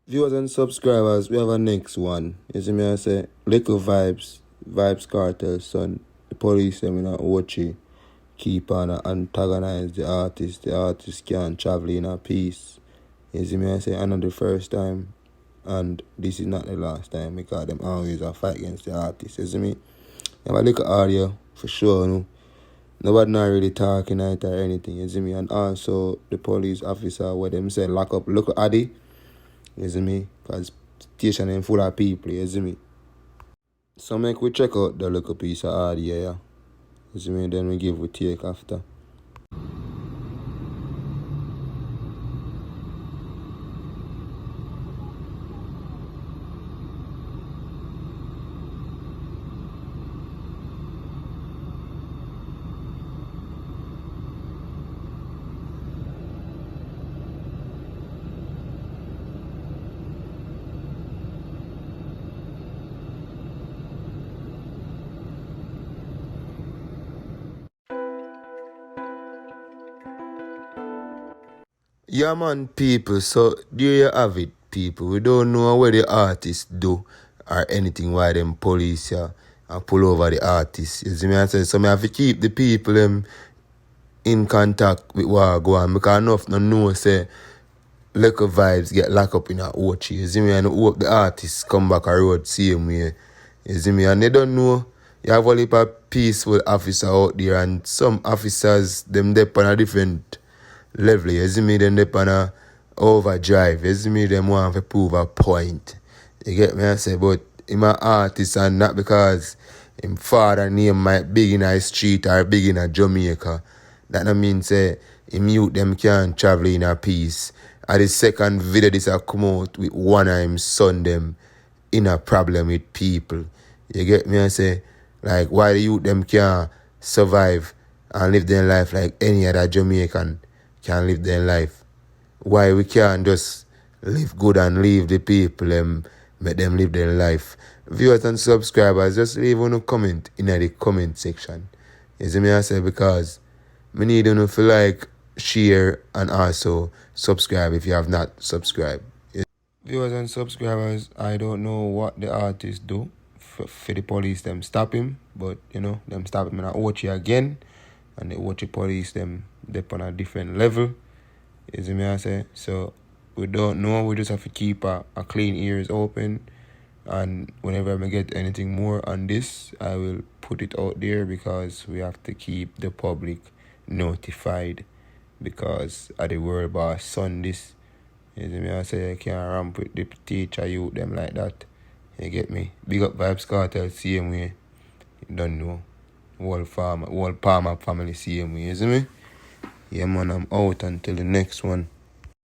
Viewers and subscribers, we have a next one. You see me, I say, little Vybz Kartel, son. The police, them in a Ocho keep on antagonize the artist. The artist can't travel in a peace. You see me, I say, I know the first time, and this is not the last time, because them always a fight against the artist. You see me? You have a little audio, for sure, no? Nobody not really talking at or anything, you see me? And also, the police officer, where them say, lock up, look at Addy. You see me? Because station is full of people, you see me? So make we check out the little piece of audio, yeah? You see me? Then we give we take after. Yeah, man, people. So, there you have it, people. We don't know what the artists do or anything why them police and pull over the artists. You see me? I say, so I have to keep the people in contact with what go on. Because enough no know, say, little Vybz get locked up in a Ocho. You see me? And hope the artists come back a road same way. You see me? And they don't know. You have a little peaceful officer out there, and some officers, them dep on a different level. You see me? Them dep on a overdrive. You see me? Them want to prove a point. You get me? I say, but him an artist, and not because him father name might big in a street or big in a Jamaica. That no mean say him youth them can't travel in a peace. At the second video this a come out with one of him son them in a problem with people. You get me? I say, like, why the youth them can't survive and live their life like any other Jamaican can live their life? Why we can't just live good and leave the people and make them live their life? Viewers and subscribers, just leave a comment in the comment section. You see me? I say, because me need you to like, share, and also subscribe if you have not subscribed. Viewers and subscribers, I don't know what the artists do for the police them stop him, but you know, them stop him in a Ocho again, and the Ocho police them on a different level. You see me? I say, so we don't know. We just have to keep a clean ears open, and whenever I get anything more on this, I will put it out there, because we have to keep the public notified, because of the world boss son this. You see me? I say, I can't ramp with the teacher youth them like that. You get me? Big up Vybz Kartel same way. You don't know. Whole Palmer family same way. You see me? Yeah, man, I'm out until the next one.